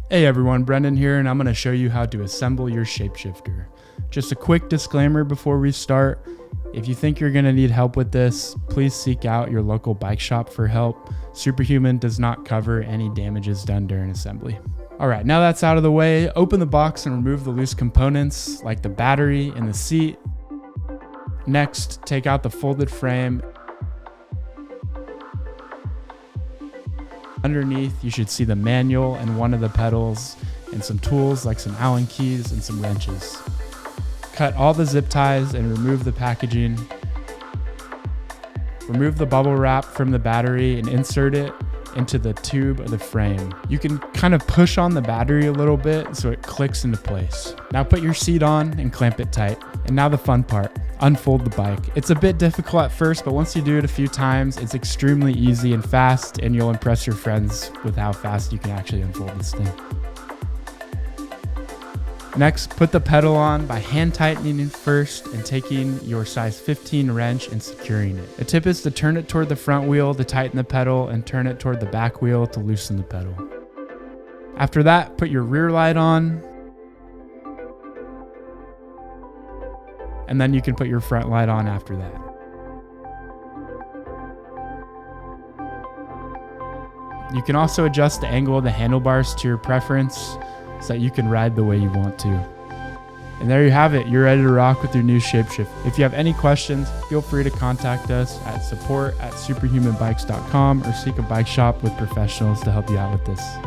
Hey everyone, Brendan here, and I'm going to show you how to assemble your Shapeshifter. Just a quick disclaimer before we start. If you think you're going to need help with this, please seek out your local bike shop for help. Superhuman does not cover any damages done during assembly. Alright, now that's out of the way, open the box and remove the loose components like the battery and the seat. Next, take out the folded frame. Underneath, you should see the manual and one of the pedals and some tools like some Allen keys and some wrenches. Cut all the zip ties and remove the packaging. Remove the bubble wrap from the battery and insert it into the tube of the frame. You can kind of push on the battery a little bit so it clicks into place. Now put your seat on and clamp it tight. And now the fun part, unfold the bike. It's a bit difficult at first, but once you do it a few times, it's extremely easy and fast, and you'll impress your friends with how fast you can actually unfold this thing. Next, put the pedal on by hand tightening it first and taking your size 15 wrench and securing it. A tip is to turn it toward the front wheel to tighten the pedal and turn it toward the back wheel to loosen the pedal. After that, put your rear light on, and then you can put your front light on after that. You can also adjust the angle of the handlebars to your preference so that you can ride the way you want to. And there you have it, you're ready to rock with your new Shapeshifter. If you have any questions, feel free to contact us at support@superhumanbikes.com or seek a bike shop with professionals to help you out with this.